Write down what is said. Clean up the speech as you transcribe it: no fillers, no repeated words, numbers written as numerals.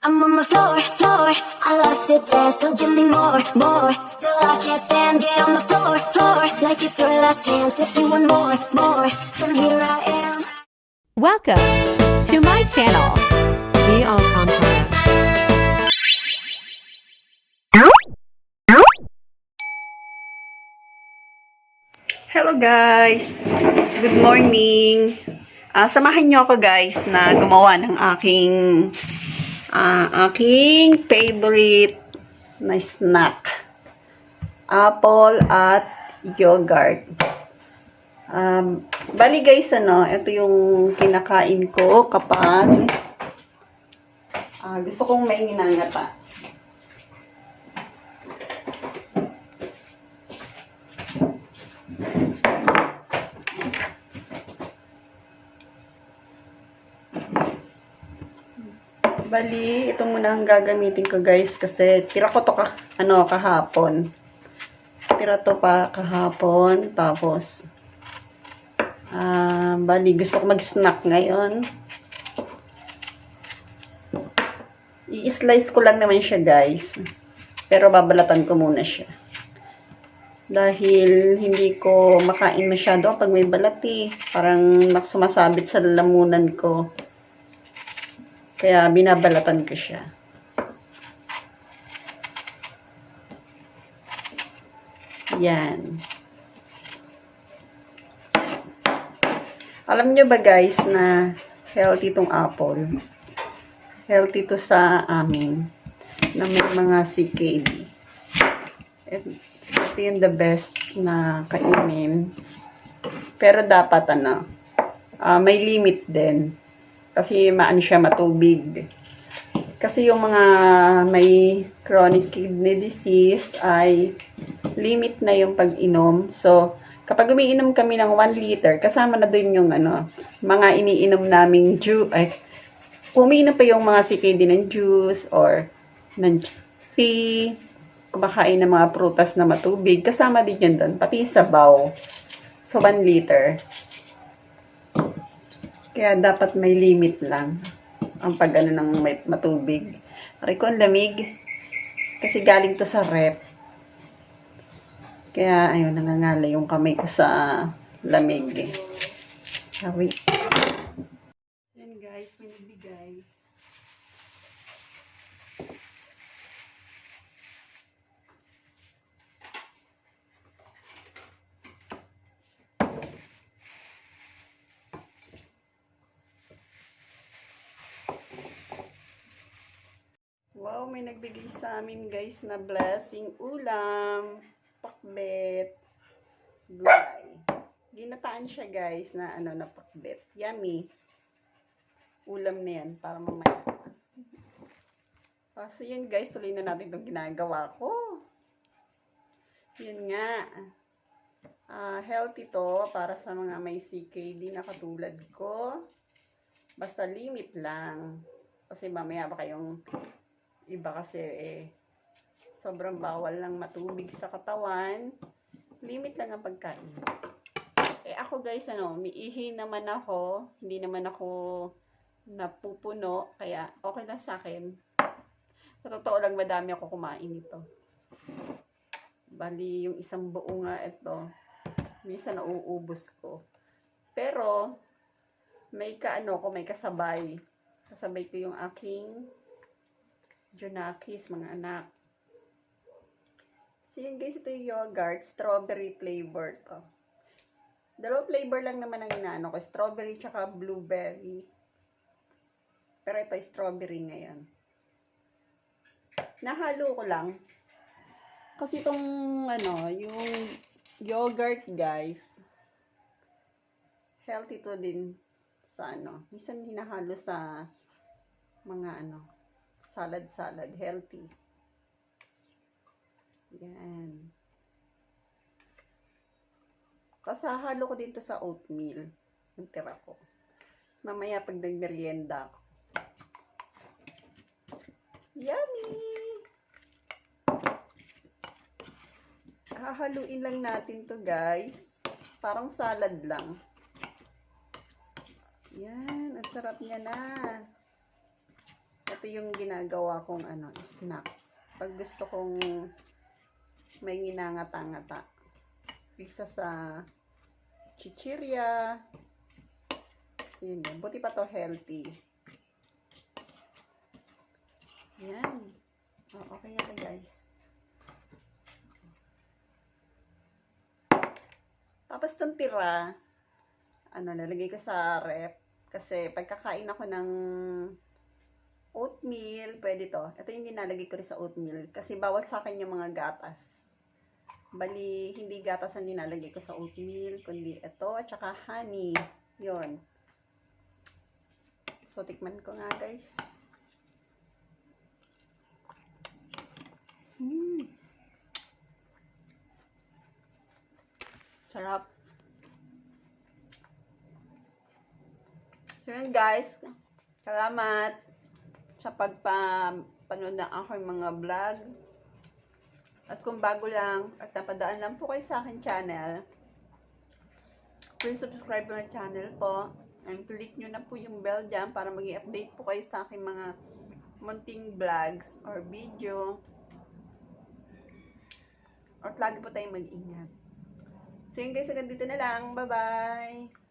I'm on the floor, floor. I lost it there, so give me more, more. Till I can't stand, get on the floor, floor. Like it's your last chance. If you want more, more, then here I am. Welcome to my channel. Be all content. Hello guys! Good morning! Samahan niyo ako guys na gumawa ng aking favorite na snack. Apple at yogurt. Bali guys, ito yung kinakain ko kapag gusto kong may nginangata. Bali, ito muna ang gagamitin ko guys kasi tira ko to kahapon. Tira to pa kahapon tapos bali gusto ko mag-snack ngayon. I-slice ko lang naman siya guys. Pero babalatan ko muna siya. Dahil hindi ko makain masyado pag may balat parang sumasabit sa lalamunan ko. Kaya binabalatan ko siya. Yan. Alam nyo ba guys na healthy tong apple? Healthy to sa amin. Na may mga CKD. Ito yung the best na kainin. Pero dapat may limit din. Kasi maano siya matubig. Kasi yung mga may chronic kidney disease ay limit na yung pag-inom. So, kapag umiinom kami ng 1 liter, kasama na dun yung mga iniinom naming juice. Umiinom pa yung mga CKD ng juice or ng tea, kumakain ng mga prutas na matubig. Kasama din yun dun, pati sabaw. So, 1 liter. Kaya dapat may limit lang ang pag-ano ng matubig. Aray ko, ang lamig. Kasi galing to sa rep. Kaya, ayun, nangangala yung kamay ko sa lamig. Wait. Yan guys, may nagbigay. Wow, may nagbigay sa amin guys na blessing ulam, pakbet, gulay. Ginataan siya guys na na pakbet. Yummy. Ulam na yan para mamaya. So yun guys, tuloy na natin itong ginagawa ko. Yun nga. Healthy to para sa mga may CKD na katulad ko. Basta limit lang. Kasi mamaya ba kayong iba kasi sobrang bawal ng matubig sa katawan. Limit lang ang pagkain. Ako guys, miihi naman ako. Hindi naman ako napupuno. Kaya okay lang sa akin. Sa totoo lang, madami ako kumain nito. Bali, yung isang buo nga ito. Minsan nauubos ko. Pero, may may kasabay. Kasabay ko yung aking Junakis, mga anak. So yun guys, ito yung yogurt, strawberry flavor to. Dalawang flavor lang naman ang inaano ko, strawberry tsaka blueberry. Pero ito strawberry ngayon. Nahalo ko lang. Kasi itong yung yogurt guys, healthy to din sa minsan hinahalo sa mga salad, healthy. Yan. Kasahalo ko dito sa oatmeal. Ang tira ko. Mamaya pag nagmerienda ako. Yummy! Hahaluin lang natin to guys. Parang salad lang. Yan, ang sarap niya na. ito yung ginagawa kong snack. Pag gusto kong may nginangata-ngata. Isa sa chichirya. Yun, buti pa to healthy. Yan. Oh, okay yan guys. Tapos itong tira, nalagay ko sa rep. Kasi pagkakain ako ng oatmeal, pwede to. Ito yung nilalagay ko rin sa oatmeal. Kasi bawal sa akin yung mga gatas. Bali, hindi gatas ang nilalagay ko sa oatmeal, kundi ito, at saka honey. Yun. So, tikman ko nga, guys. Sarap. So, yun, guys. Salamat sa pagpapanood ng aking mga vlog. At kung bago lang at napadaan lang po kayo sa akin channel, please subscribe to my channel po. And click nyo na po yung bell dyan para maging update po kayo sa aking mga munting vlogs or video. At lagi po tayong mag-ingat. So yun guys, hanggang dito na lang. Bye-bye!